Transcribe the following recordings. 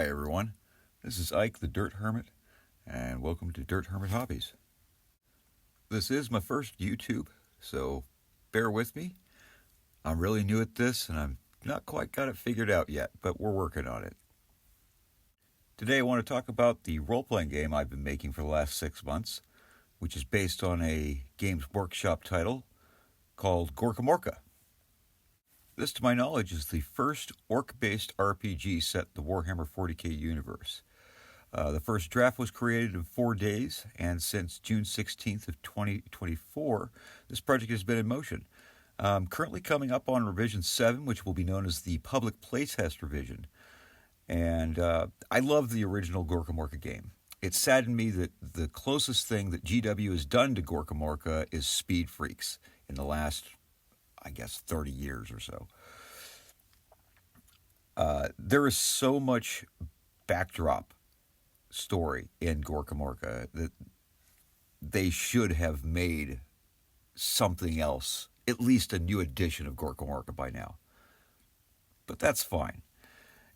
Hi everyone, this is Ike the Dirt Hermit, and welcome to Dirt Hermit Hobbies. This is my first YouTube, so bear with me. I'm really new at this, and I'm not quite got it figured out yet, but we're working on it. Today I want to talk about the role-playing game I've been making for the last 6 months, which is based on a Games Workshop title called GorkaMorka. This, to my knowledge, is the first Ork-based RPG set in the Warhammer 40k universe. The first draft was created in 4 days, and since June 16th of 2024, this project has been in motion. Currently coming up on Revision 7, which will be known as the Public Playtest revision. And I love the original GorkaMorka game. It saddened me that the closest thing that GW has done to GorkaMorka is Speed Freaks in the last, 30 years or so. There is so much backdrop story in GorkaMorka that they should have made something else, at least a new edition of GorkaMorka by now. But that's fine.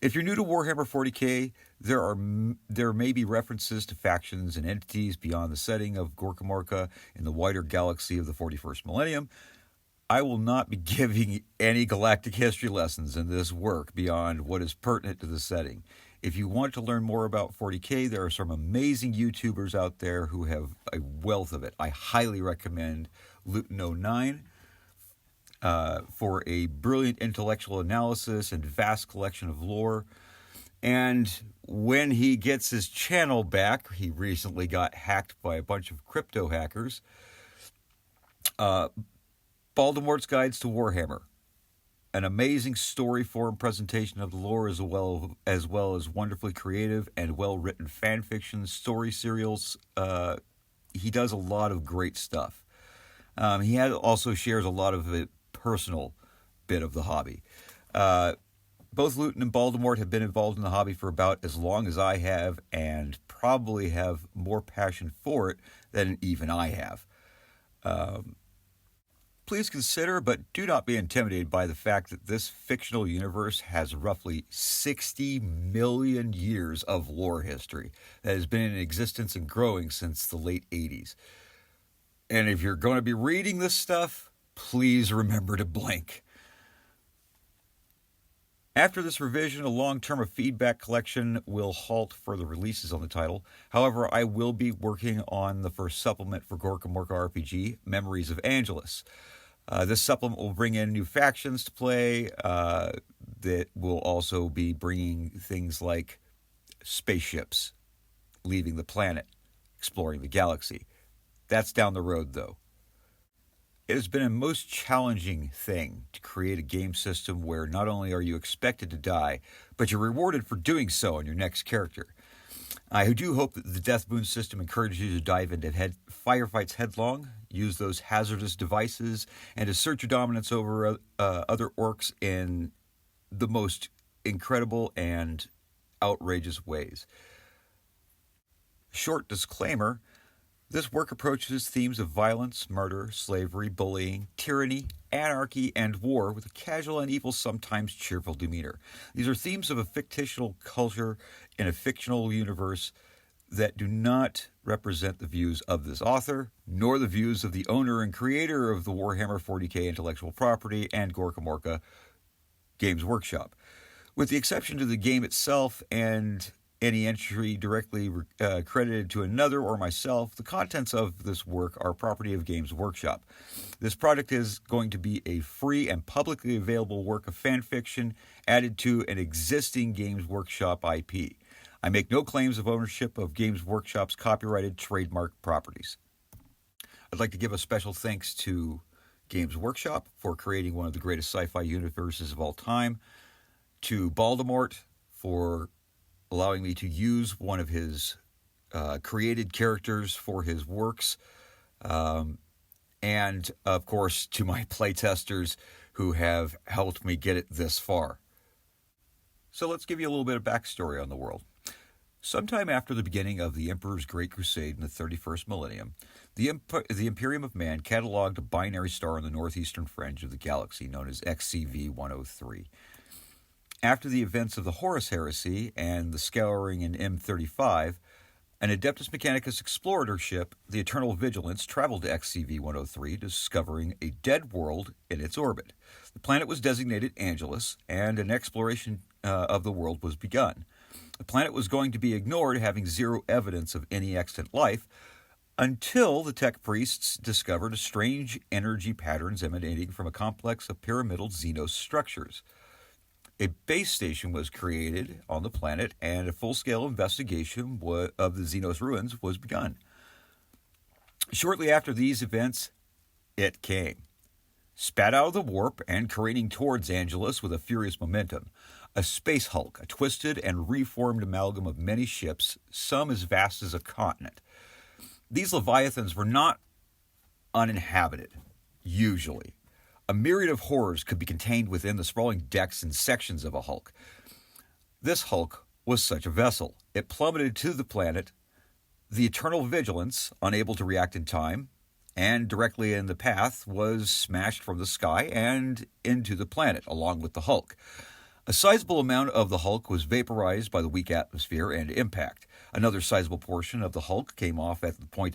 If you're new to Warhammer 40k, there may be references to factions and entities beyond the setting of GorkaMorka in the wider galaxy of the 41st millennium. I will not be giving any galactic history lessons in this work beyond what is pertinent to the setting. If you want to learn more about 40k, there are some amazing YouTubers out there who have a wealth of it. I highly recommend Luton09 for a brilliant intellectual analysis and vast collection of lore. And when he gets his channel back, he recently got hacked by a bunch of crypto hackers. Baltimort's Guides to Warhammer, an amazing story form presentation of the lore as well as wonderfully creative and well-written fan fiction, story serials. He does a lot of great stuff. He also shares a lot of a personal bit of the hobby. Both Luton and Baltimore have been involved in the hobby for about as long as I have, and probably have more passion for it than even I have. Please consider, but do not be intimidated by the fact that this fictional universe has roughly 60 million years of lore history that has been in existence and growing since the late 80s. And if you're going to be reading this stuff, please remember to blink. After this revision, a long term of feedback collection will halt further releases on the title. However, I will be working on the first supplement for GorkaMorka RPG, Memories of Angelus. This supplement will bring in new factions to play that will also be bringing things like spaceships, leaving the planet, exploring the galaxy. That's down the road, though. It has been a most challenging thing to create a game system where not only are you expected to die, but you're rewarded for doing so on your next character. I do hope that the Death Boon system encourages you to dive into firefights headlong, use those hazardous devices, and assert your dominance over other orcs in the most incredible and outrageous ways. Short disclaimer: this work approaches themes of violence, murder, slavery, bullying, tyranny, anarchy, and war with a casual and evil, sometimes cheerful demeanor. These are themes of a fictional culture in a fictional universe that do not represent the views of this author, nor the views of the owner and creator of the Warhammer 40k intellectual property and GorkaMorka Games Workshop. With the exception to the game itself and any entry directly credited to another or myself, the contents of this work are property of Games Workshop. This project is going to be a free and publicly available work of fan fiction added to an existing Games Workshop IP. I make no claims of ownership of Games Workshop's copyrighted trademark properties. I'd like to give a special thanks to Games Workshop for creating one of the greatest sci-fi universes of all time, to Baltimore for allowing me to use one of his created characters for his works, and, of course, to my playtesters who have helped me get it this far. So let's give you a little bit of backstory on the world. Sometime after the beginning of the Emperor's Great Crusade in the 31st millennium, the Imperium of Man cataloged a binary star on the northeastern fringe of the galaxy known as XCV-103. After the events of the Horus Heresy and the scouring in M35, an Adeptus Mechanicus explorer ship, the Eternal Vigilance, traveled to XCV-103, discovering a dead world in its orbit. The planet was designated Angelus, and an exploration of the world was begun. The planet was going to be ignored, having zero evidence of any extant life, until the tech priests discovered strange energy patterns emanating from a complex of pyramidal Xenos structures. A base station was created on the planet, and a full-scale investigation of the Xenos ruins was begun. Shortly after these events, it came. Spat out of the warp and careening towards Angelus with a furious momentum. A space hulk, a twisted and reformed amalgam of many ships, some as vast as a continent. These leviathans were not uninhabited, usually. A myriad of horrors could be contained within the sprawling decks and sections of a hulk. This hulk was such a vessel. It plummeted to the planet, the Eternal Vigilance, unable to react in time, and directly in the path, was smashed from the sky and into the planet, along with the hulk. A sizable amount of the hulk was vaporized by the weak atmosphere and impact. Another sizable portion of the hulk came off at the point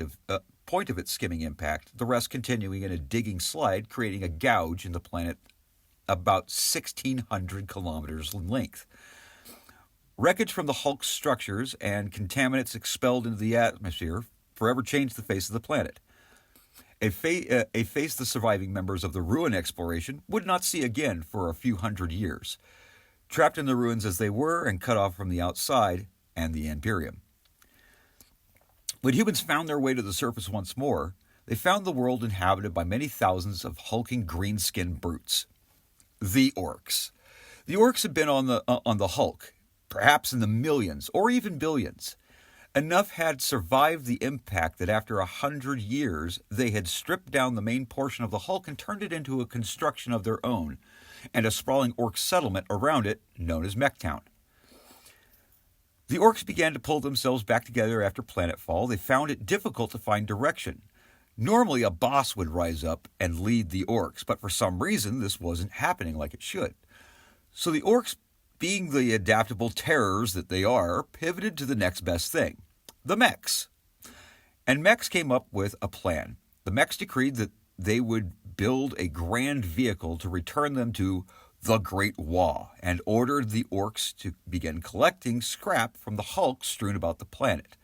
of its skimming impact, the rest continuing in a digging slide, creating a gouge in the planet about 1,600 kilometers in length. Wreckage from the hulk's structures and contaminants expelled into the atmosphere forever changed the face of the planet. A face the surviving members of the ruin exploration would not see again for a few hundred years. Trapped in the ruins as they were and cut off from the outside and the Imperium. When humans found their way to the surface once more, they found the world inhabited by many thousands of hulking green-skinned brutes. The Orks. The Orks had been on the hulk, perhaps in the millions or even billions. Enough had survived the impact that after 100 years, they had stripped down the main portion of the hulk and turned it into a construction of their own, and a sprawling Ork settlement around it known as Mechtown. The Orks began to pull themselves back together after planetfall. They found it difficult to find direction. Normally, a boss would rise up and lead the Orks, but for some reason, this wasn't happening like it should. So the Orks, being the adaptable terrors that they are, pivoted to the next best thing, the mechs. And mechs came up with a plan. The mechs decreed that they would build a grand vehicle to return them to the Great Wa, and ordered the Orks to begin collecting scrap from the hulk strewn about the planet.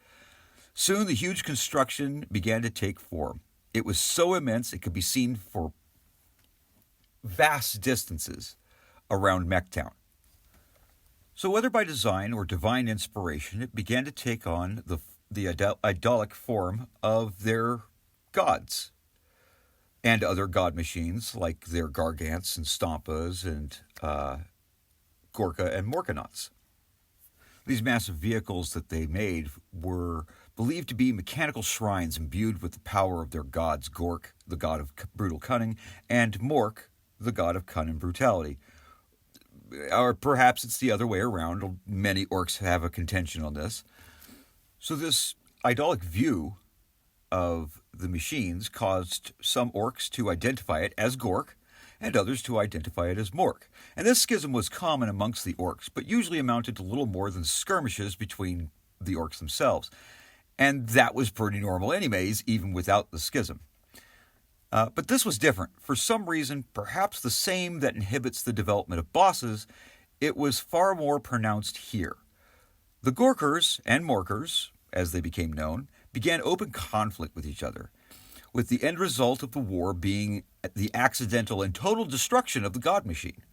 Soon the huge construction began to take form. It was so immense it could be seen for vast distances around Mechtown. So whether by design or divine inspiration, it began to take on the idolic form of their gods and other god machines like their Gargants and Stompas and Gorka and Morkanauts. These massive vehicles that they made were believed to be mechanical shrines imbued with the power of their gods, Gork, the god of brutal cunning, and Mork, the god of cunning brutality. Or perhaps it's the other way around. Many Orks have a contention on this. So this idolic view of the machines caused some Orks to identify it as Gork and others to identify it as Mork. And this schism was common amongst the Orks, but usually amounted to little more than skirmishes between the Orks themselves. And that was pretty normal anyways, even without the schism. But this was different. For some reason, perhaps the same that inhibits the development of bosses, it was far more pronounced here. The Gorkers and Morkers, as they became known, began open conflict with each other, with the end result of the war being the accidental and total destruction of the god machine.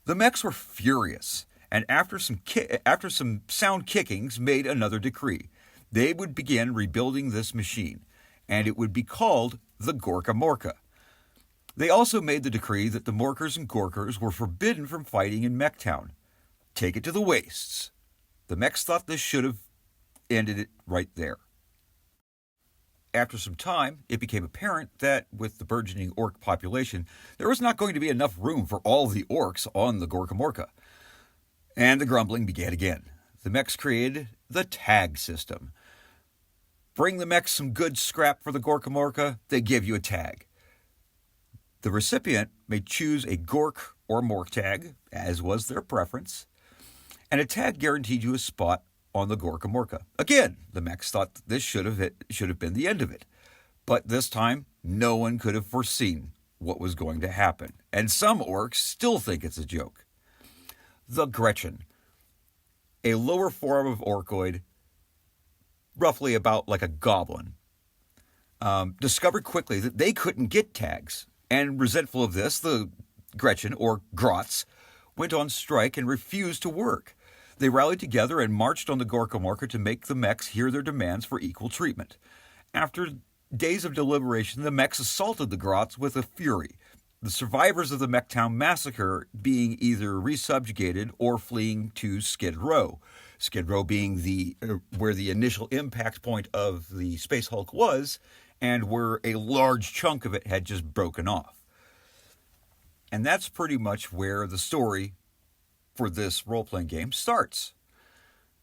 The mechs were furious, and after some sound kickings, made another decree. They would begin rebuilding this machine, and it would be called the GorkaMorka. They also made the decree that the Morkers and Gorkers were forbidden from fighting in Mechtown. Take it to the wastes. The mechs thought this should have ended it right there. After some time, it became apparent that with the burgeoning Ork population, there was not going to be enough room for all the Orks on the GorkaMorka. And the grumbling began again. The mechs created the tag system. Bring the mechs some good scrap for the GorkaMorka, they give you a tag. The recipient may choose a Gork or Mork tag, as was their preference, and a tag guaranteed you a spot on the GorkaMorka. Again, the mechs thought that this should have been the end of it. But this time, no one could have foreseen what was going to happen. And some orcs still think it's a joke. The Gretchen, a lower form of orcoid, roughly about like a goblin, discovered quickly that they couldn't get tags. And resentful of this, the Gretchen, or Grots, went on strike and refused to work. They rallied together and marched on the GorkaMorka to make the mechs hear their demands for equal treatment. After days of deliberation, the mechs assaulted the Grots with a fury, the survivors of the Mechtown massacre being either resubjugated or fleeing to Skid Row. Skid Row being where the initial impact point of the Space Hulk was, and where a large chunk of it had just broken off. And that's pretty much where the story for this role-playing game starts.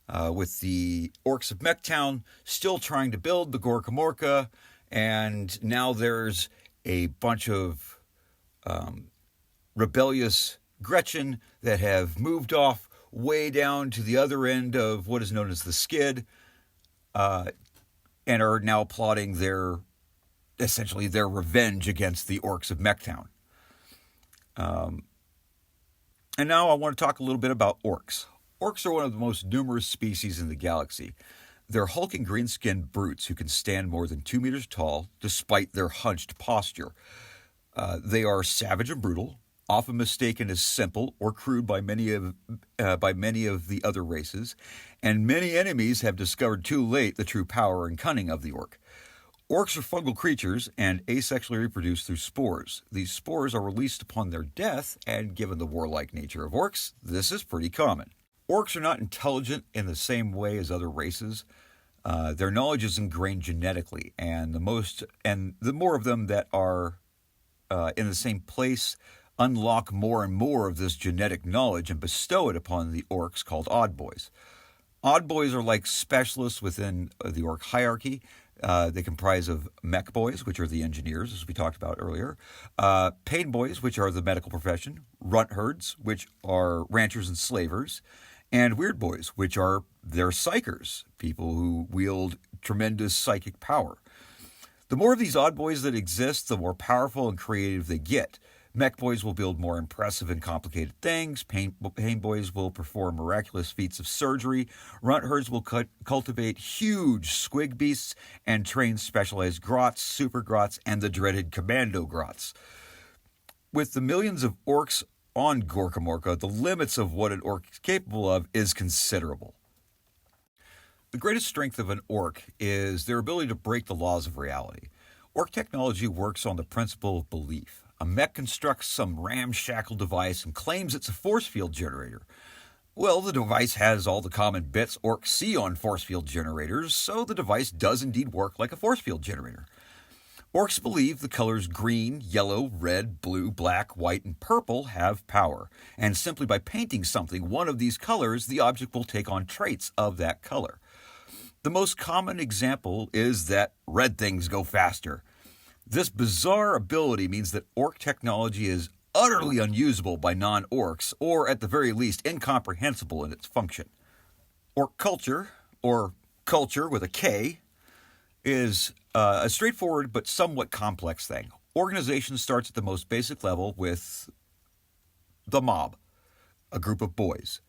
With the Orks of Mechtown still trying to build the GorkaMorka, and now there's a bunch of rebellious Gretchen that have moved off way down to the other end of what is known as the Skid, and are now plotting essentially their revenge against the Orks of Mechtown. And now I want to talk a little bit about orcs. Orcs are one of the most numerous species in the galaxy. They're hulking green-skinned brutes who can stand more than 2 meters tall despite their hunched posture. They are savage and brutal, often mistaken as simple or crude by many of the other races, and many enemies have discovered too late the true power and cunning of the orc. Orcs are fungal creatures and asexually reproduce through spores. These spores are released upon their death, and given the warlike nature of orcs, this is pretty common. Orcs are not intelligent in the same way as other races. Their knowledge is ingrained genetically, and the more of them that are in the same place unlock more and more of this genetic knowledge and bestow it upon the orcs called odd boys. Odd boys are like specialists within the orc hierarchy. They comprise of mech boys, which are the engineers, as we talked about earlier, pain boys, which are the medical profession, runt herds, which are ranchers and slavers, and weird boys, which are their psychers, people who wield tremendous psychic power. The more of these odd boys that exist, the more powerful and creative they get. Mech boys will build more impressive and complicated things. Pain boys will perform miraculous feats of surgery. Runt herds will cultivate huge squig beasts and train specialized grots, super grots, and the dreaded commando grots. With the millions of orcs on GorkaMorka, the limits of what an orc is capable of is considerable. The greatest strength of an orc is their ability to break the laws of reality. Orc technology works on the principle of belief. A mech constructs some ramshackle device and claims it's a force field generator. Well, the device has all the common bits orcs see on force field generators, so the device does indeed work like a force field generator. Orcs believe the colors green, yellow, red, blue, black, white, and purple have power, and simply by painting something one of these colors, the object will take on traits of that color. The most common example is that red things go faster. This bizarre ability means that orc technology is utterly unusable by non-orcs, or at the very least incomprehensible in its function. Orc culture, or culture with a K, is a straightforward but somewhat complex thing. Organization starts at the most basic level with the mob, a group of boys.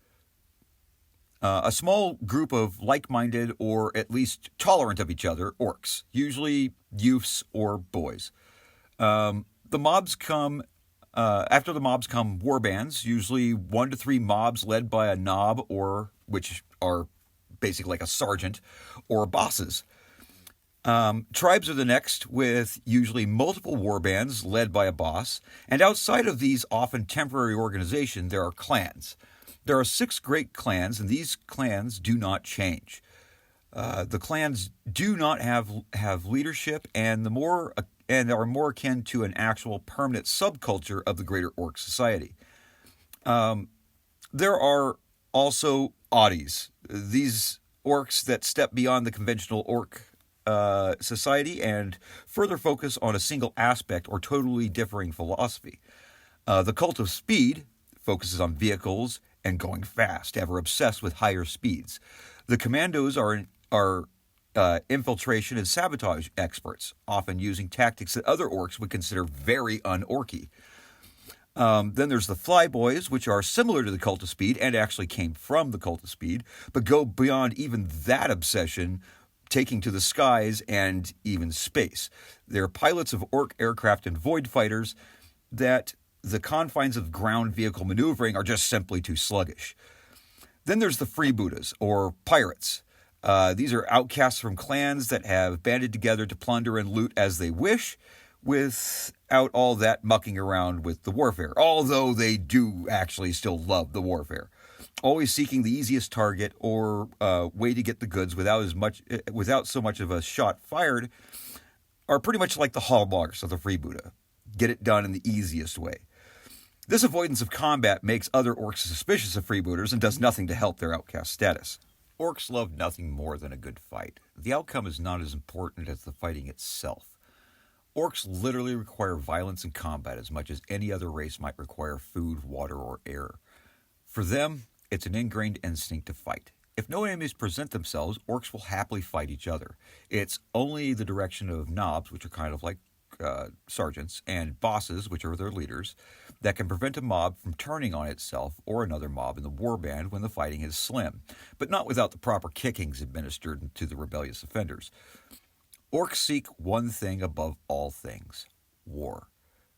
A small group of like-minded or at least tolerant of each other orcs, usually youths or boys. After the mobs come war bands, usually 1 to 3 mobs led by a knob, or which are basically like a sergeant, or bosses. Tribes are the next, with usually multiple war bands led by a boss, and outside of these often temporary organization, there are clans. There are 6 great clans, and these clans do not change. The clans do not have leadership, and are more akin to an actual permanent subculture of the greater orc society. There are also oddies. These orcs that step beyond the conventional orc society and further focus on a single aspect or totally differing philosophy. The cult of speed focuses on vehicles and going fast, ever obsessed with higher speeds. The commandos are infiltration and sabotage experts, often using tactics that other orcs would consider very un-orky. Then there's the flyboys, which are similar to the cult of speed and actually came from the cult of speed, but go beyond even that obsession, taking to the skies and even space. They're pilots of orc aircraft and void fighters that the confines of ground vehicle maneuvering are just simply too sluggish. Then there's the freebooters, or pirates. These are outcasts from clans that have banded together to plunder and loot as they wish, without all that mucking around with the warfare, although they do actually still love the warfare. Always seeking the easiest target or way to get the goods without so much of a shot fired, are pretty much like the hallmarks of the freebooter. Get it done in the easiest way. This avoidance of combat makes other orcs suspicious of freebooters and does nothing to help their outcast status. Orcs love nothing more than a good fight. The outcome is not as important as the fighting itself. Orcs literally require violence in combat as much as any other race might require food, water, or air. For them, it's an ingrained instinct to fight. If no enemies present themselves, orcs will happily fight each other. It's only the direction of knobs, which are kind of like sergeants, and bosses, which are their leaders, that can prevent a mob from turning on itself or another mob in the warband when the fighting is slim, but not without the proper kickings administered to the rebellious offenders. Orcs seek one thing above all things: war.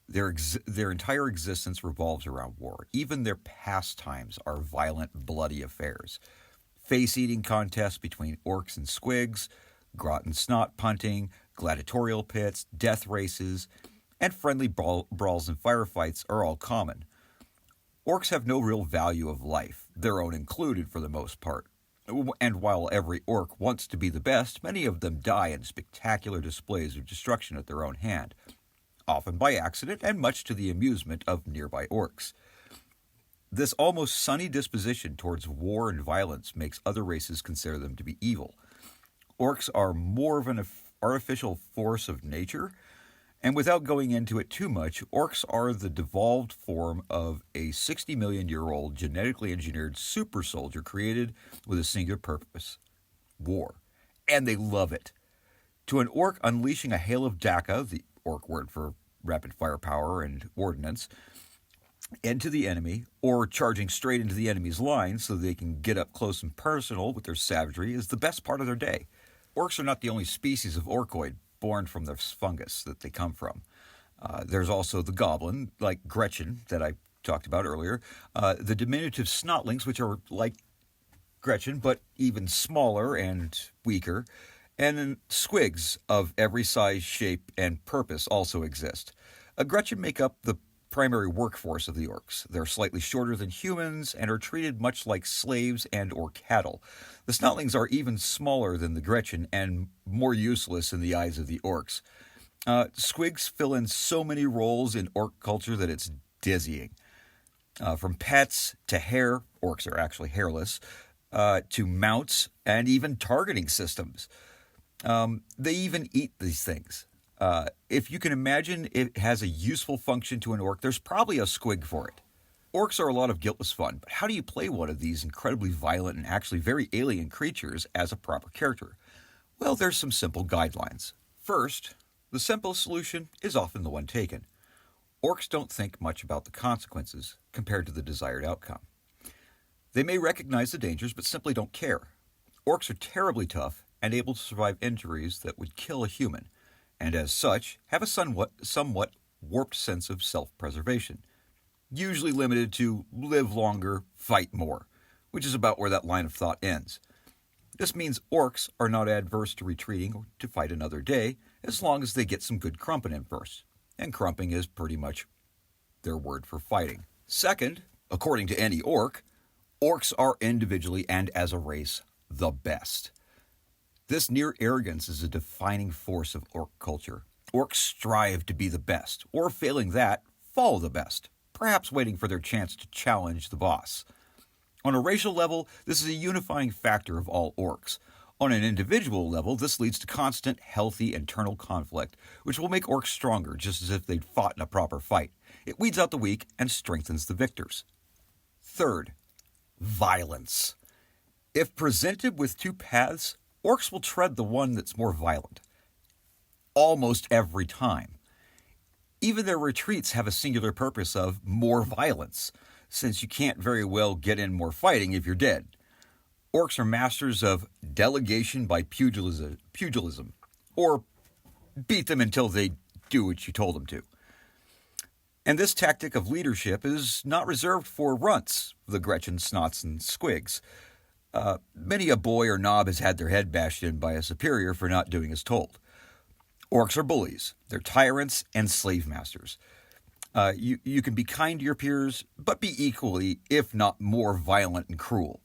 Their entire existence revolves around war. Even their pastimes are violent, bloody affairs. Face-eating contests between orcs and squigs, grot and snot punting, gladiatorial pits, death races, and friendly brawls and firefights are all common. Orcs have no real value of life, their own included for the most part. And while every orc wants to be the best, many of them die in spectacular displays of destruction at their own hand, often by accident and much to the amusement of nearby orcs. This almost sunny disposition towards war and violence makes other races consider them to be evil. Orcs are more of an artificial force of nature, and without going into it too much, orcs are the devolved form of a 60-million-year-old genetically engineered super soldier created with a singular purpose: war. And they love it. To an orc, unleashing a hail of Daka, the orc word for rapid firepower and ordnance, into the enemy, or charging straight into the enemy's lines so they can get up close and personal with their savagery, is the best part of their day. Orcs are not the only species of orcoid born from the fungus that they come from. There's also the goblin, like Gretchen, that I talked about earlier, the diminutive snotlings, which are like Gretchen, but even smaller and weaker, and then squigs of every size, shape, and purpose also exist. Gretchen make up the primary workforce of the orcs. They're slightly shorter than humans and are treated much like slaves and or cattle. The snotlings are even smaller than the Gretchen and more useless in the eyes of the orcs. Squigs fill in so many roles in orc culture that it's dizzying. From pets to hair, orcs are actually hairless, to mounts and even targeting systems. They even eat these things. If you can imagine it has a useful function to an orc, there's probably a squig for it. Orcs are a lot of guiltless fun, but how do you play one of these incredibly violent and actually very alien creatures as a proper character? Well, there's some simple guidelines. First, the simplest solution is often the one taken. Orcs don't think much about the consequences compared to the desired outcome. They may recognize the dangers, but simply don't care. Orcs are terribly tough and able to survive injuries that would kill a human, and as such, have a somewhat warped sense of self-preservation, usually limited to live longer, fight more, which is about where that line of thought ends. This means orcs are not adverse to retreating or to fight another day, as long as they get some good crumping in first, and crumping is pretty much their word for fighting. Second, according to any orc, orcs are individually and as a race the best. This near arrogance is a defining force of orc culture. Orcs strive to be the best, or failing that, follow the best, perhaps waiting for their chance to challenge the boss. On a racial level, this is a unifying factor of all orcs. On an individual level, this leads to constant, healthy, internal conflict, which will make orcs stronger, just as if they'd fought in a proper fight. It weeds out the weak and strengthens the victors. Third, violence. If presented with two paths, orcs will tread the one that's more violent. Almost every time. Even their retreats have a singular purpose of more violence, since you can't very well get in more fighting if you're dead. Orcs are masters of delegation by pugilism, or beat them until they do what you told them to. And this tactic of leadership is not reserved for runts, the Gretchen, Snots, and Squigs. Many a boy or knob has had their head bashed in by a superior for not doing as told. Orcs are bullies. They're tyrants and slave masters. You can be kind to your peers, but be equally, if not more, violent and cruel.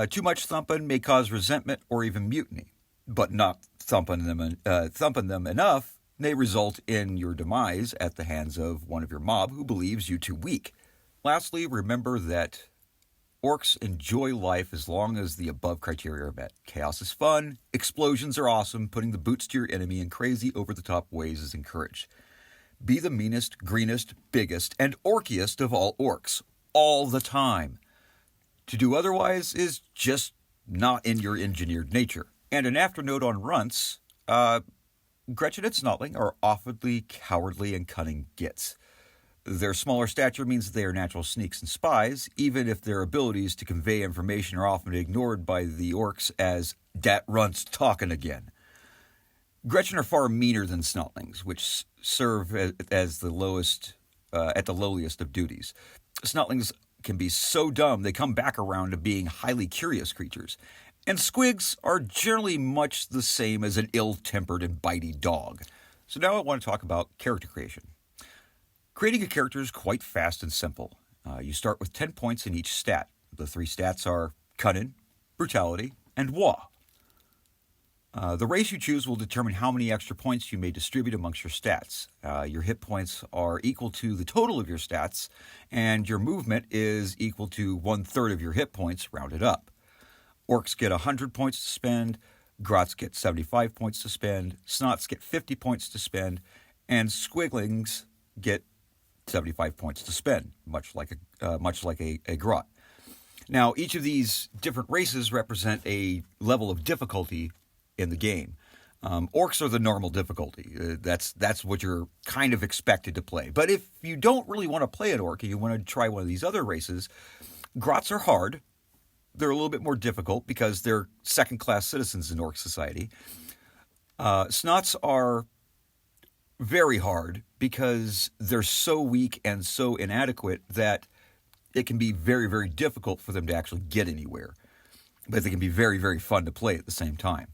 Too much thumping may cause resentment or even mutiny, but not thumping them enough may result in your demise at the hands of one of your mob who believes you too weak. Lastly, remember that orcs enjoy life as long as the above criteria are met. Chaos is fun, explosions are awesome, putting the boots to your enemy in crazy, over-the-top ways is encouraged. Be the meanest, greenest, biggest, and orkiest of all orcs, all the time. To do otherwise is just not in your engineered nature. And an afternote on runts, Gretchen and Snotling are awfully cowardly and cunning gits. Their smaller stature means that they are natural sneaks and spies, even if their abilities to convey information are often ignored by the orcs as "dat runt's talking again." Gretchen are far meaner than Snotlings, which serve as the lowest, at the lowliest of duties. Snotlings can be so dumb they come back around to being highly curious creatures. And Squigs are generally much the same as an ill-tempered and bitey dog. So now I want to talk about character creation. Creating a character is quite fast and simple. You start with 10 points in each stat. The 3 stats are Kunnin, Brutality, and Wa. The race you choose will determine how many extra points you may distribute amongst your stats. Your hit points are equal to the total of your stats, and your movement is equal to 1/3 of your hit points rounded up. Orcs get 100 points to spend, Grots get 75 points to spend, Snots get 50 points to spend, and Squiglings get 75 points to spend, much like a Grot. Now, each of these different races represent a level of difficulty in the game. Orcs are the normal difficulty. That's what you're kind of expected to play. But if you don't really want to play an orc and you want to try one of these other races, Grots are hard. They're a little bit more difficult because they're second-class citizens in orc society. Snots are very hard because they're so weak and so inadequate that it can be very, very difficult for them to actually get anywhere. But they can be very, very fun to play at the same time.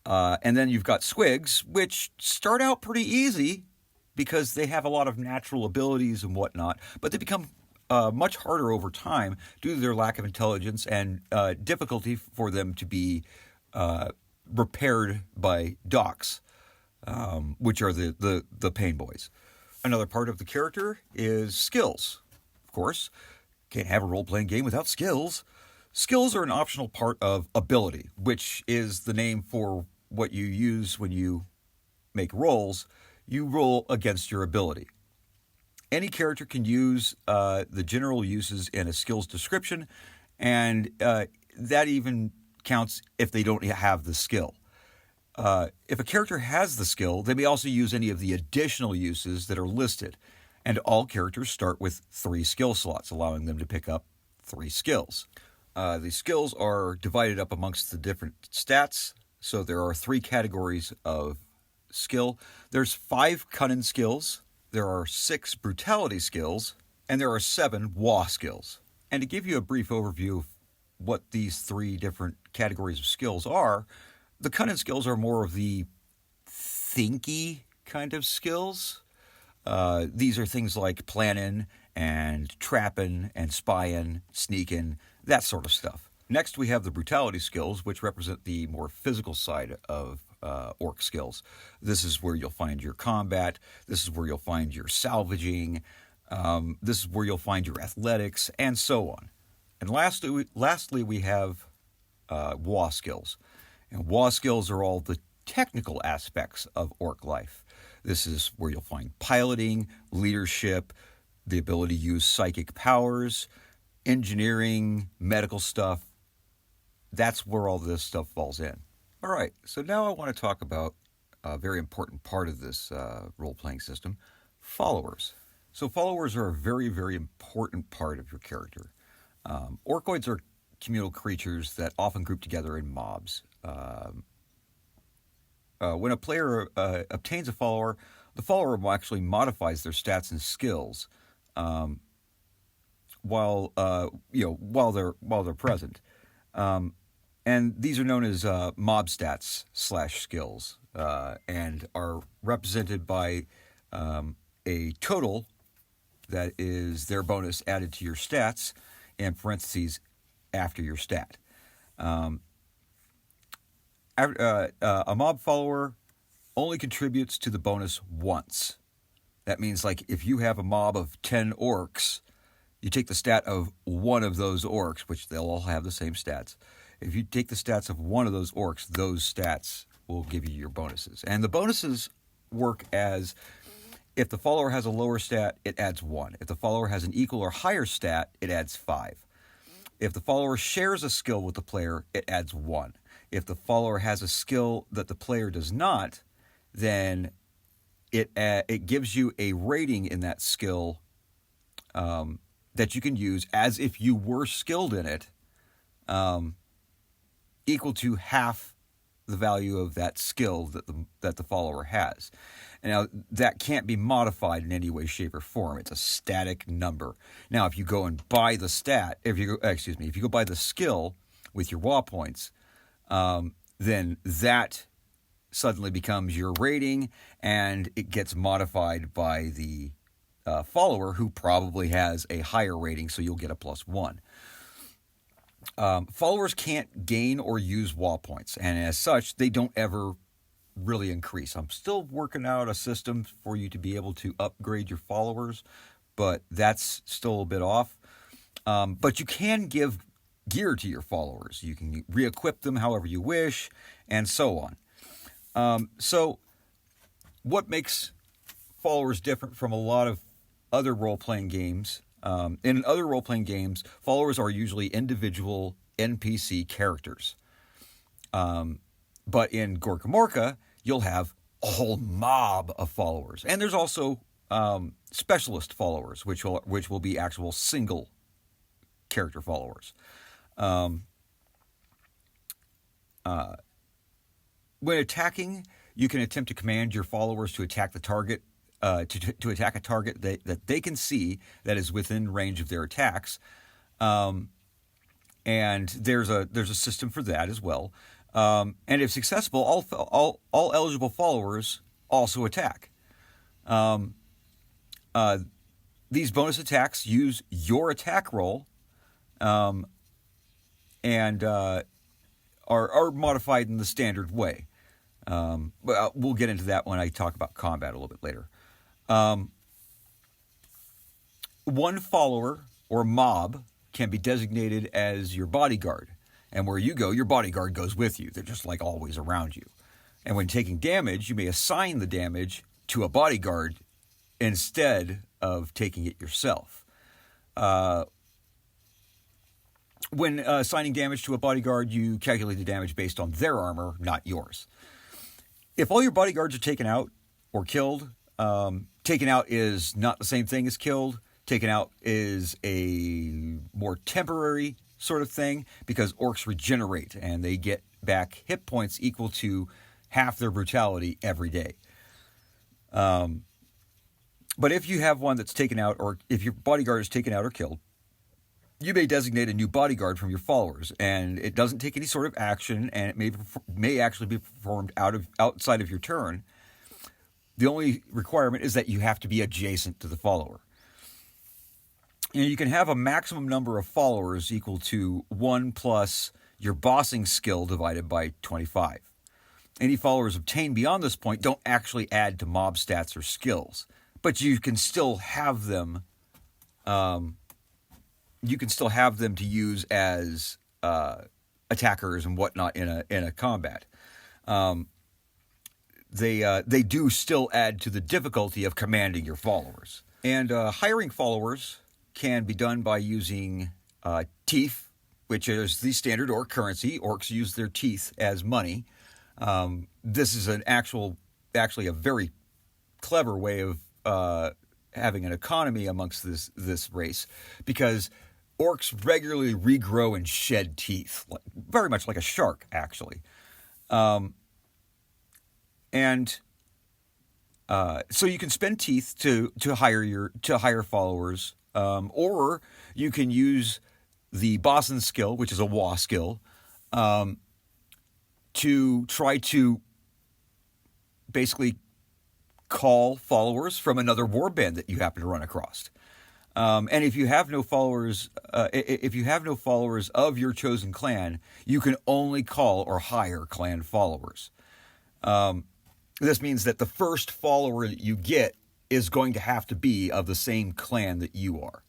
And then you've got Squigs, which start out pretty easy because they have a lot of natural abilities and whatnot, but they become much harder over time due to their lack of intelligence and difficulty for them to be repaired by docs, which are the pain boys. Another part of the character is skills. Of course, can't have a role-playing game without skills. Skills are an optional part of ability, which is the name for what you use when you make rolls. You roll against your ability. Any character can use the general uses in a skills description, and that even counts if they don't have the skill. If a character has the skill, they may also use any of the additional uses that are listed, and all characters start with 3 skill slots, allowing them to pick up 3 skills. The skills are divided up amongst the different stats, so there are 3 categories of skill. There's 5 Kunnin skills, there are 6 Brutality skills, and there are 7 Wa skills. And to give you a brief overview of what these 3 different categories of skills are, the Kunnin skills are more of the thinky kind of skills. These are things like planning and trapping and spying, sneaking, that sort of stuff. Next, we have the Brutality skills, which represent the more physical side of orc skills. This is where you'll find your combat. This is where you'll find your salvaging. This is where you'll find your athletics, and so on. And lastly, we have Wa skills. And Wa skills are all the technical aspects of orc life. This is where you'll find piloting, leadership, the ability to use psychic powers, engineering, medical stuff. That's where all this stuff falls in. All right, so now I want to talk about a very important part of this role-playing system, followers. So followers are a very, very important part of your character. Orkoids are communal creatures that often group together in mobs. When a player obtains a follower, the follower actually modifies their stats and skills while they're present. And these are known as mob stats / skills, and are represented by a total that is their bonus added to your stats, and parentheses after your stat. A mob follower only contributes to the bonus once. That means, like, if you have a mob of 10 orcs, you take the stat of one of those orcs, which they'll all have the same stats. If you take the stats of one of those orcs, those stats will give you your bonuses. And the bonuses work as, if the follower has a lower stat, it adds 1. If the follower has an equal or higher stat, it adds 5. If the follower shares a skill with the player, it adds 1. If the follower has a skill that the player does not, then it gives you a rating in that skill that you can use as if you were skilled in it, equal to half the value of that skill that the follower has. And now that can't be modified in any way, shape, or form. It's a static number. Now, if you go and buy the if you go buy the skill with your WA points, then that suddenly becomes your rating, and it gets modified by the follower, who probably has a higher rating, so you'll get a +1. Followers can't gain or use WA points, and as such, they don't ever really increase. I'm still working out a system for you to be able to upgrade your followers, but that's still a bit off. But you can give gear to your followers. You can re-equip them however you wish, and so on. So what makes followers different from a lot of other role-playing games? In other role-playing games, followers are usually individual NPC characters. But in GorkaMorka, you'll have a whole mob of followers. And there's also specialist followers, which will be actual single character followers. When attacking, you can attempt to command your followers to attack the target, to attack a target that they can see that is within range of their attacks. And there's a system for that as well. And if successful, all eligible followers also attack. These bonus attacks use your attack roll, and are modified in the standard way. But we'll get into that when I talk about combat a little bit later. One follower or mob can be designated as your bodyguard. And where you go, your bodyguard goes with you. They're just like always around you. And when taking damage, you may assign the damage to a bodyguard instead of taking it yourself. When assigning damage to a bodyguard, you calculate the damage based on their armor, not yours. If all your bodyguards are taken out or killed, taken out is not the same thing as killed. Taken out is a more temporary sort of thing, because orcs regenerate and they get back hit points equal to half their brutality every day. But if you have one that's taken out, or if your bodyguard is taken out or killed, you may designate a new bodyguard from your followers, and it doesn't take any sort of action, and it may actually be performed outside of your turn. The only requirement is that you have to be adjacent to the follower. And you can have a maximum number of followers equal to 1 plus your bossing skill divided by 25. Any followers obtained beyond this point don't actually add to mob stats or skills, but you can still have them. You can still have them to use as attackers and whatnot in a combat. They do still add to the difficulty of commanding your followers. And hiring followers can be done by using teeth, which is the standard orc currency. Orcs use their teeth as money. This is actually a very clever way of having an economy amongst this race, because orcs regularly regrow and shed teeth, very much like a shark, actually. So you can spend teeth to hire followers, or you can use the bosun skill, which is a Wa skill, to try to basically call followers from another warband that you happen to run across. And if you have no followers, of your chosen clan, you can only call or hire clan followers. This means that the first follower that you get is going to have to be of the same clan that you are.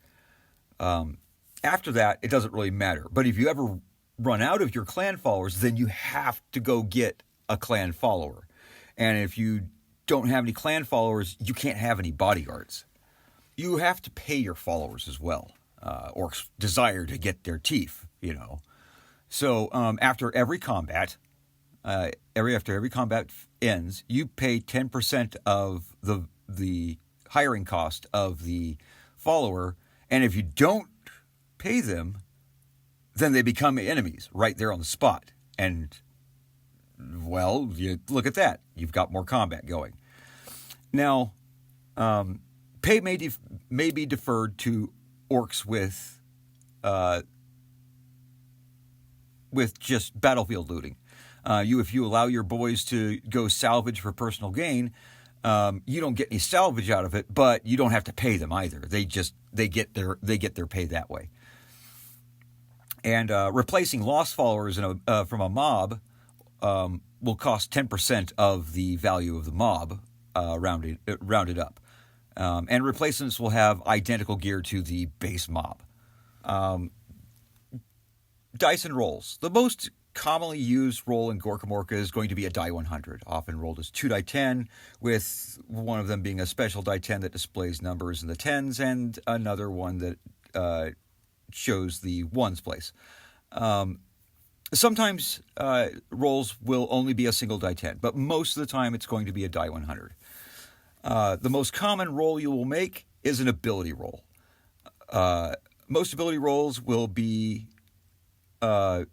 After that, it doesn't really matter. But if you ever run out of your clan followers, then you have to go get a clan follower. And if you don't have any clan followers, you can't have any bodyguards. You have to pay your followers as well. Orcs desire to get their teeth, So after every combat, after every combat ends, you pay 10% of the hiring cost of the follower, and if you don't pay them, then they become enemies right there on the spot. And, well, you look at that. You've got more combat going. Now, pay may be deferred to orcs with just battlefield looting. If you allow your boys to go salvage for personal gain, you don't get any salvage out of it, but you don't have to pay them either. They get their pay that way. And replacing lost followers from a mob will cost 10% of the value of the mob, rounded up. And replacements will have identical gear to the base mob. Dice and rolls. The most commonly used roll in GorkaMorka is going to be a die 100, often rolled as 2 die 10, with one of them being a special die 10 that displays numbers in the tens, and another one that shows the ones place. Sometimes rolls will only be a single die 10, but most of the time it's going to be a die 100. The most common roll you will make is an ability roll. Most ability rolls will be, or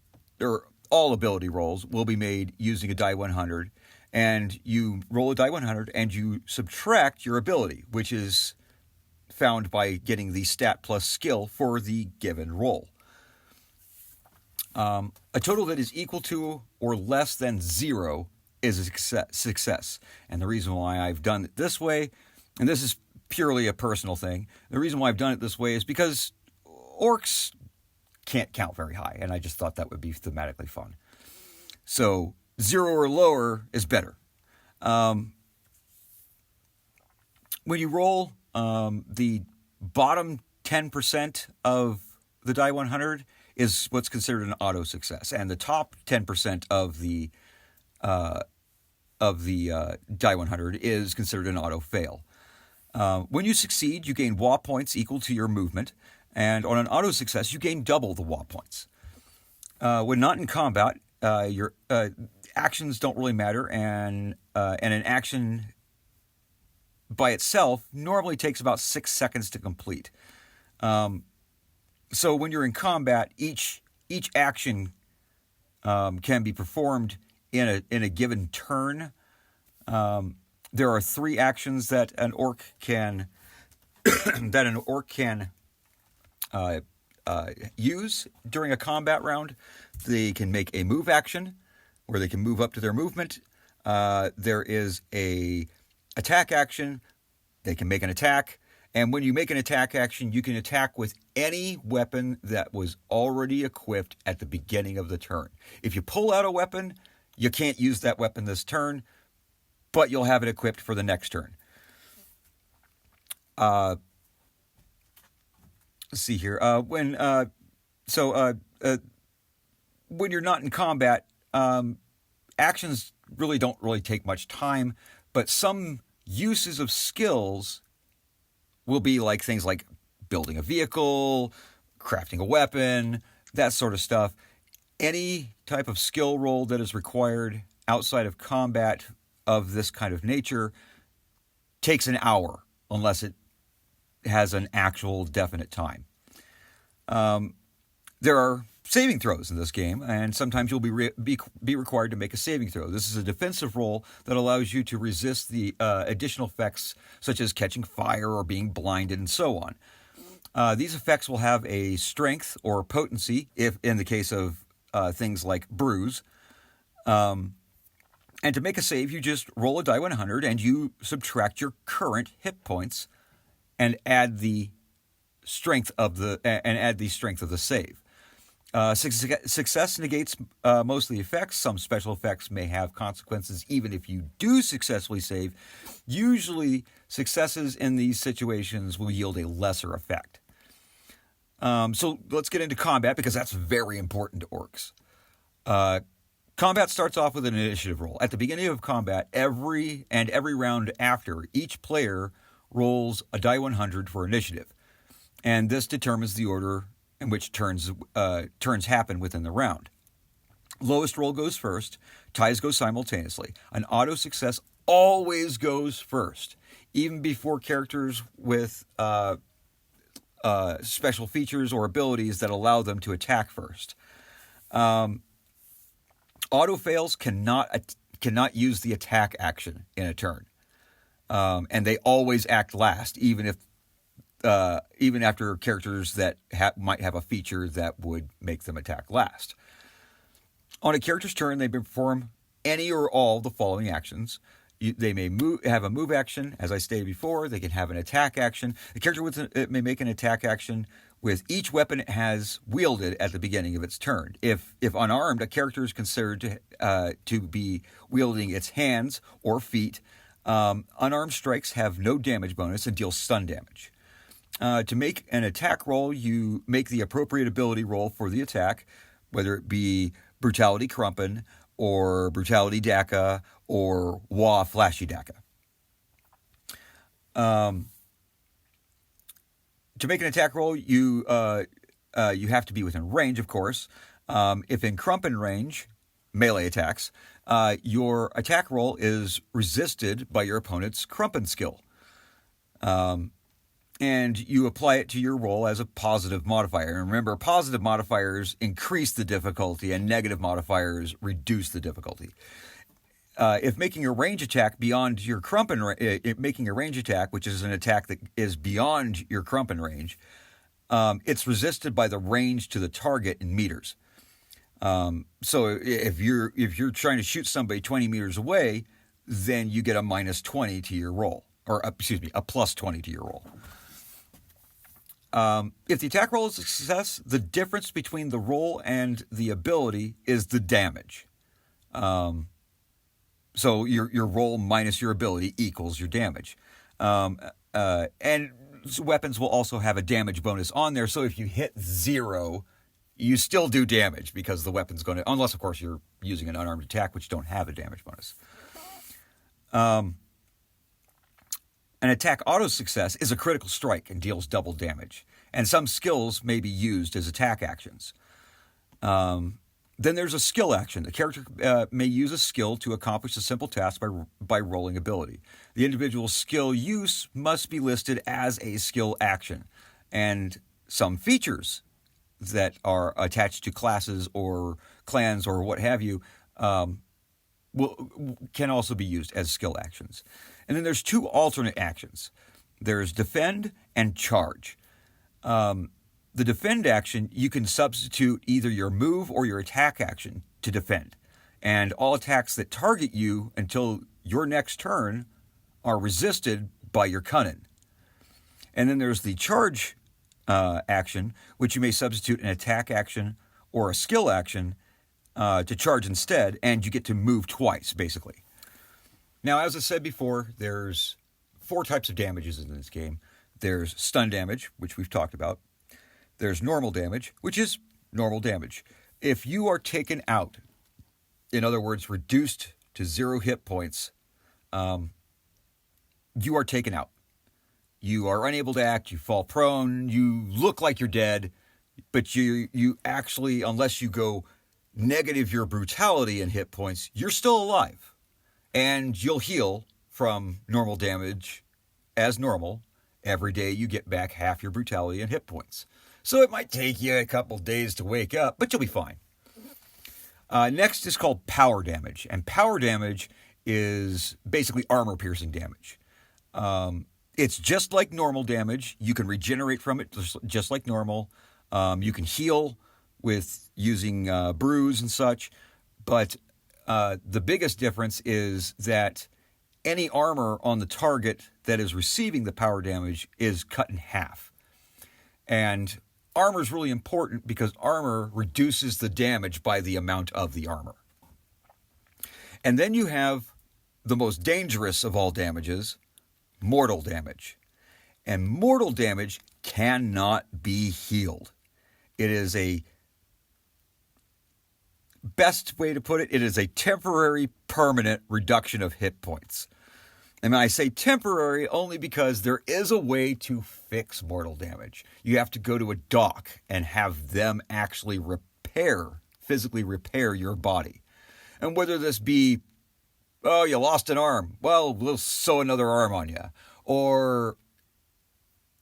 all ability rolls will be made using a die 100, and you roll a die 100 and you subtract your ability, which is found by getting the stat plus skill for the given roll. A total that is equal to or less than 0 is a success. And the reason why I've done it this way, and this is purely a personal thing, the reason why I've done it this way is because orcs can't count very high, and I just thought that would be thematically fun. So 0 or lower is better. When you roll, the bottom 10% of the die 100 is what's considered an auto success, and the top 10% of the die 100 is considered an auto fail. When you succeed, you gain Wa points equal to your movement, and on an auto success, you gain double the Wa points. When not in combat, your actions don't really matter, and an action by itself normally takes about 6 seconds to complete. So when you're in combat, each action can be performed in a given turn. There are 3 actions that an orc can use during a combat round. They can make a move action, where they can move up to their movement. There is a attack action. They can make an attack. And when you make an attack action, you can attack with any weapon that was already equipped at the beginning of the turn. If you pull out a weapon, you can't use that weapon this turn, but you'll have it equipped for the next turn. Let's see here. When you're not in combat, actions don't really take much time, but some uses of skills will be like things like building a vehicle, crafting a weapon, that sort of stuff. Any type of skill roll that is required outside of combat of this kind of nature takes an hour, unless it has an actual definite time. There are saving throws in this game, and sometimes you'll be required to make a saving throw. This is a defensive roll that allows you to resist the additional effects such as catching fire or being blinded and so on. These effects will have a strength or potency, if in the case of things like bruise. And to make a save, you just roll a die 100 and you subtract your current hit points and add the strength of the save. Success negates most of the effects. Some special effects may have consequences even if you do successfully save. Usually, successes in these situations will yield a lesser effect. So let's get into combat, because that's very important to orcs. Combat starts off with an initiative roll. At the beginning of combat, every round after, each player rolls a die 100 for initiative. And this determines the order in which turns happen within the round. Lowest roll goes first. Ties go simultaneously. An auto success always goes first, even before characters with special features or abilities that allow them to attack first. Auto fails cannot use the attack action in a turn, and they always act last, even after characters that might have a feature that would make them attack last. On a character's turn, they perform any or all of the following actions. They may have a move action, as I stated before. They can have an attack action. The character may make an attack action with each weapon it has wielded at the beginning of its turn. If unarmed, a character is considered to be wielding its hands or feet. Unarmed strikes have no damage bonus and deal stun damage. To make an attack roll, you make the appropriate ability roll for the attack, whether it be Brutality Crumpin, or Brutality Daka, or Wah Flashy Daka. To make an attack roll, you have to be within range, of course. If in Crumpin range, melee attacks, your attack roll is resisted by your opponent's Crumpin skill. And you apply it to your roll as a positive modifier. And remember, positive modifiers increase the difficulty and negative modifiers reduce the difficulty. If making a range attack beyond your Crumpin, making a range attack, which is an attack that is beyond your Crumpin range, it's resisted by the range to the target in meters. So if you're trying to shoot somebody 20 meters away, then you get a minus 20 to your roll, or a plus 20 to your roll. If the attack roll is a success, the difference between the roll and the ability is the damage. So your roll minus your ability equals your damage. And weapons will also have a damage bonus on there. So if you hit 0, you still do damage because the weapon's going to, unless of course you're using an unarmed attack, which don't have a damage bonus. An attack auto success is a critical strike and deals double damage. And some skills may be used as attack actions. Then there's a skill action. The character may use a skill to accomplish a simple task by rolling ability. The individual skill use must be listed as a skill action. And some features that are attached to classes or clans or what have you can also be used as skill actions. And then there's 2 alternate actions. There's defend and charge. The defend action, you can substitute either your move or your attack action to defend. And all attacks that target you until your next turn are resisted by your Kunnin. And then there's the charge action, which you may substitute an attack action or a skill action to charge instead, and you get to move twice, basically. Now, as I said before, there's 4 types of damages in this game. There's stun damage, which we've talked about. There's normal damage, which is normal damage. If you are taken out, in other words, reduced to 0 hit points, you are taken out. you are unable to act, you fall prone, you look like you're dead, but you actually, unless you go negative your brutality and hit points, you're still alive. And you'll heal from normal damage as normal. Every day you get back half your brutality and hit points. So it might take you a couple days to wake up, but you'll be fine. Next is called power damage. And power damage is basically armor-piercing damage. It's just like normal damage. You can regenerate from it just like normal. You can heal with using brews and such. But the biggest difference is that any armor on the target that is receiving the power damage is cut in half. And armor is really important because armor reduces the damage by the amount of the armor. And then you have the most dangerous of all damages, mortal damage. And mortal damage cannot be healed. It is a best way to put it, it is a temporary, permanent reduction of hit points. And I say temporary only because there is a way to fix mortal damage. You have to go to a doc and have them actually physically repair your body. And whether this be, oh, you lost an arm, well, we'll sew another arm on you. Or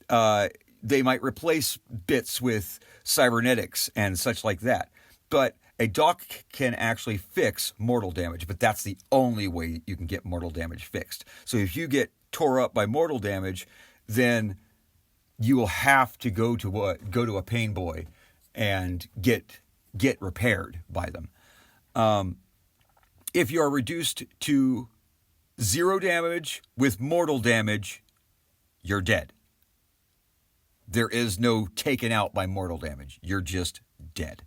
they might replace bits with cybernetics and such like that. But a doc can actually fix mortal damage, but that's the only way you can get mortal damage fixed. So if you get tore up by mortal damage, then you will have to go to a pain boy and get repaired by them. If you are reduced to 0 damage with mortal damage, you're dead. There is no taken out by mortal damage. You're just dead.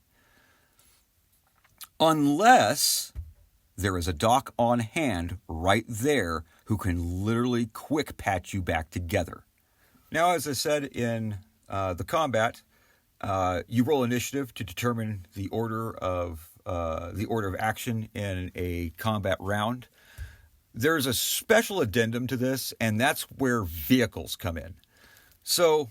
Unless there is a doc on hand right there who can literally quick patch you back together. Now, as I said in the combat, you roll initiative to determine the order of action in a combat round. There's a special addendum to this, and that's where vehicles come in. So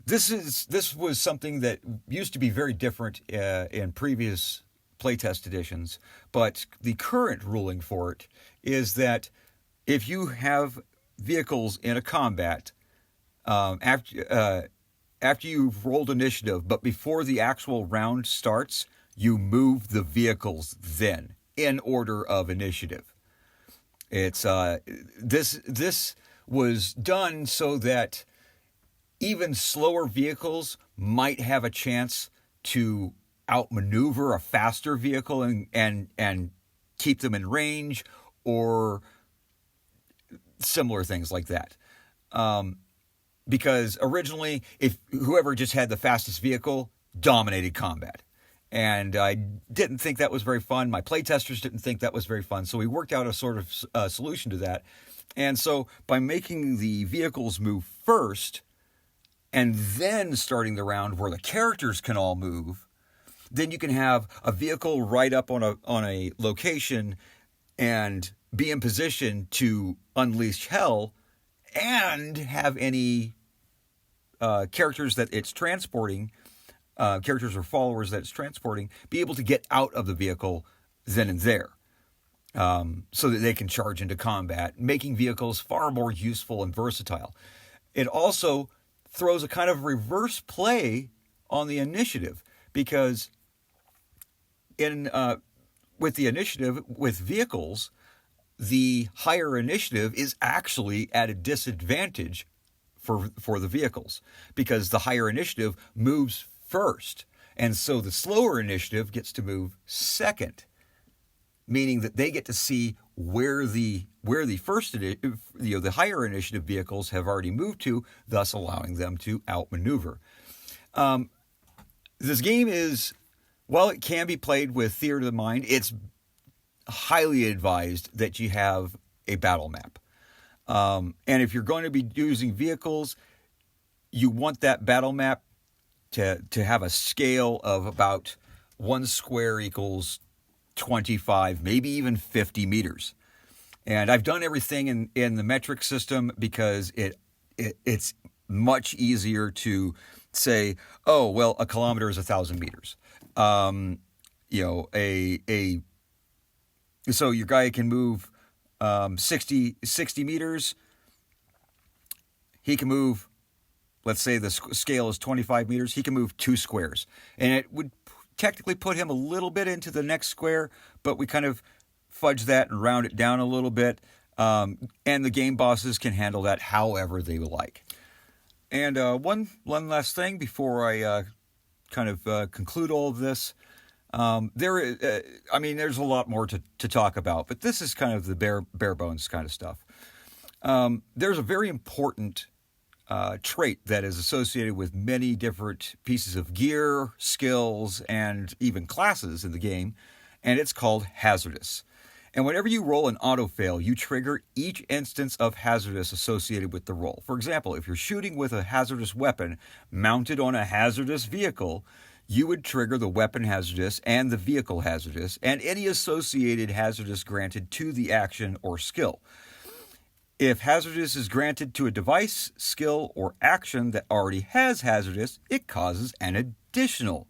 this was something that used to be very different in previous playtest editions, but the current ruling for it is that if you have vehicles in a combat, after you've rolled initiative, but before the actual round starts, you move the vehicles then in order of initiative. It's this was done so that even slower vehicles might have a chance to outmaneuver a faster vehicle and keep them in range, or similar things like that. Because originally, if whoever just had the fastest vehicle dominated combat. And I didn't think that was very fun. My playtesters didn't think that was very fun. So we worked out a sort of solution to that. And so by making the vehicles move first and then starting the round where the characters can all move, then you can have a vehicle right up on a location and be in position to unleash hell and have any characters that it's transporting, characters or followers that it's transporting, be able to get out of the vehicle then and there, so that they can charge into combat, making vehicles far more useful and versatile. It also throws a kind of reverse play on the initiative, because with the initiative with vehicles, the higher initiative is actually at a disadvantage for the vehicles, because the higher initiative moves first, and so the slower initiative gets to move second, meaning that they get to see where the the higher initiative vehicles have already moved to, thus allowing them to outmaneuver. This game is, while it can be played with theater of the mind, it's highly advised that you have a battle map. And if you're going to be using vehicles, you want that battle map to have a scale of about 1 square equals 25, maybe even 50 meters. And I've done everything in the metric system because it it's much easier to say, oh, well, a kilometer is 1,000 meters. So your guy can move 60 meters. He can move, let's say the scale is 25 meters. He can move 2 squares. And it would technically put him a little bit into the next square, but we kind of fudge that and round it down a little bit. And the game bosses can handle that however they would like. And one last thing before I conclude all of this. There's a lot more to talk about, but this is kind of the bare bones kind of stuff. There's a very important trait that is associated with many different pieces of gear, skills, and even classes in the game, and it's called hazardous. And whenever you roll an auto-fail, you trigger each instance of hazardous associated with the roll. For example, if you're shooting with a hazardous weapon mounted on a hazardous vehicle, you would trigger the weapon hazardous and the vehicle hazardous, and any associated hazardous granted to the action or skill. If hazardous is granted to a device, skill, or action that already has hazardous, it causes an additional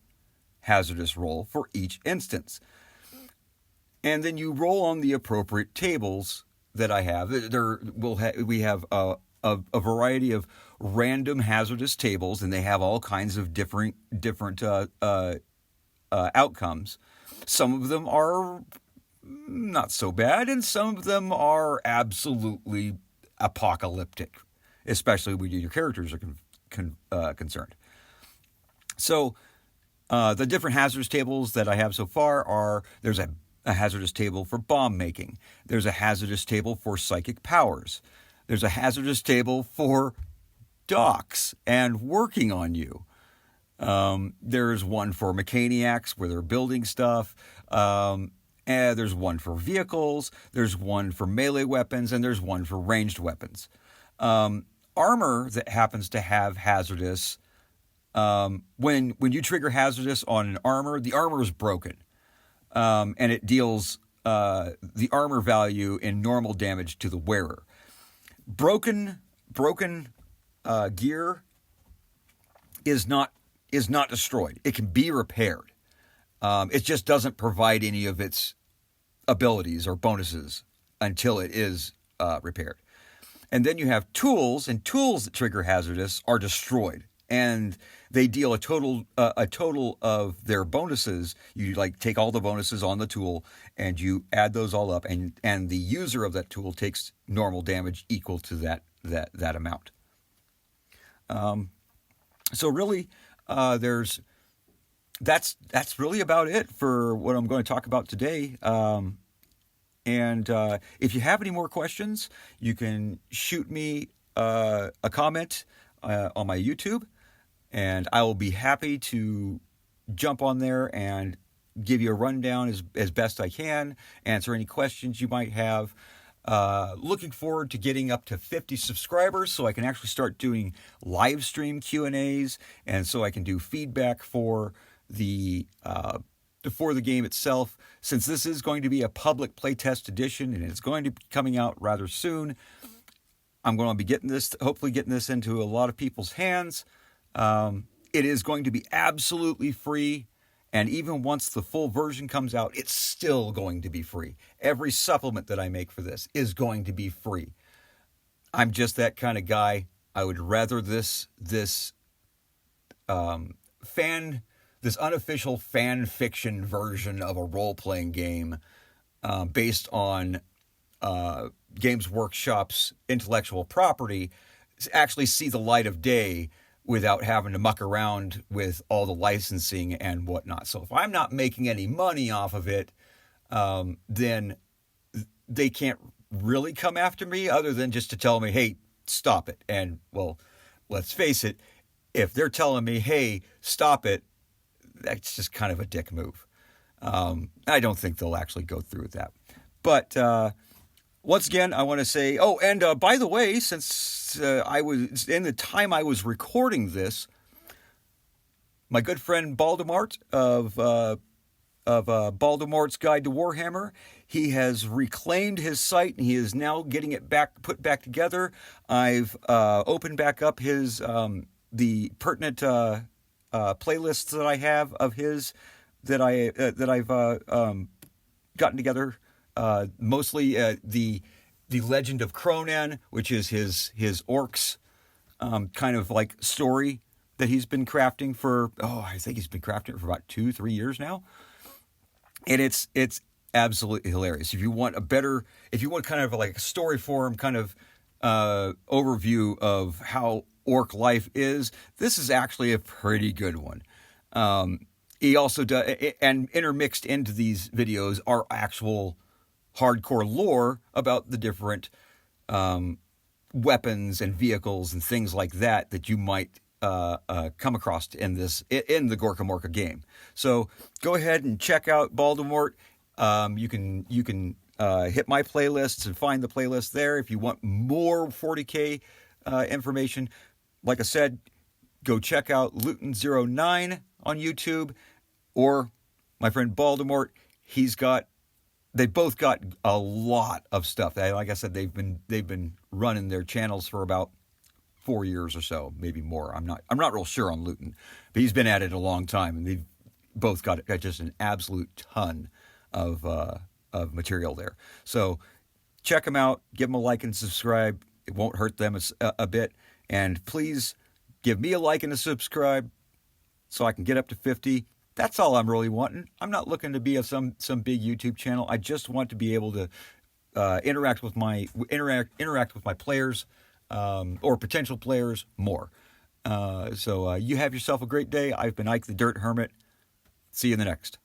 hazardous roll for each instance. And then you roll on the appropriate tables that I have. We have a variety of random hazardous tables, and they have all kinds of different outcomes. Some of them are not so bad, and some of them are absolutely apocalyptic, especially when your characters are concerned. So the different hazardous tables that I have so far are, there's a hazardous table for bomb making. There's a hazardous table for psychic powers. There's a hazardous table for docks and working on you. There's one for mechaniacs where they're building stuff. And there's one for vehicles. There's one for melee weapons, and there's one for ranged weapons. Armor that happens to have hazardous. When you trigger hazardous on an armor, the armor is broken. And it deals the armor value in normal damage to the wearer. Broken gear is not destroyed. It can be repaired. It just doesn't provide any of its abilities or bonuses until it is repaired. And then you have tools, and tools that trigger hazardous are destroyed. And they deal a total of their bonuses. You take all the bonuses on the tool and you add those all up, and the user of that tool takes normal damage equal to that amount. So really, that's really about it for what I'm going to talk about today. And if you have any more questions, you can shoot me a comment on my YouTube. And I will be happy to jump on there and give you a rundown as best I can, answer any questions you might have. Looking forward to getting up to 50 subscribers so I can actually start doing live stream Q&As, and so I can do feedback for the game itself. Since this is going to be a public playtest edition and it's going to be coming out rather soon, I'm going to be hopefully getting this into a lot of people's hands. It is going to be absolutely free, and even once the full version comes out, it's still going to be free. Every supplement that I make for this is going to be free. I'm just that kind of guy. I would rather this unofficial fan fiction version of a role-playing game based on Games Workshop's intellectual property actually see the light of day without having to muck around with all the licensing and whatnot. So if I'm not making any money off of it, then they can't really come after me other than just to tell me, hey, stop it. And, well, let's face it, if they're telling me, hey, stop it, that's just kind of a dick move. I don't think they'll actually go through with that. But once again, I want to say, and by the way, since I was in the time I was recording this, my good friend Baldemort of Baldemore's Guide to Warhammer, He has reclaimed his site, and he is now getting it put back together. I've opened back up his the pertinent playlists that I have of his that I've gotten together. Mostly the Legend of Kunnin, which is his Orks kind of like story that he's been crafting for, I think he's been crafting it for about 2-3 years now. And it's absolutely hilarious. If you want kind of like a story form kind of overview of how Ork life is, this is actually a pretty good one. He also does, and intermixed into these videos are actual hardcore lore about the different weapons and vehicles and things like that you might come across in the GorkaMorka game. So go ahead and check out Baldemort. You can hit my playlists and find the playlist there. If you want more 40K information, like I said, go check out Luton09 on YouTube, or my friend Baldemort. They both got a lot of stuff. Like I said, they've been running their channels for about 4 years or so, maybe more. I'm not real sure on Luton, but he's been at it a long time, and they've both got just an absolute ton of material there. So check them out. Give them a like and subscribe. It won't hurt them a bit. And please give me a like and a subscribe so I can get up to 50. That's all I'm really wanting. I'm not looking to be some big YouTube channel. I just want to be able to interact with my players or potential players more. So you have yourself a great day. I've been Ike the Dirt Hermit. See you in the next.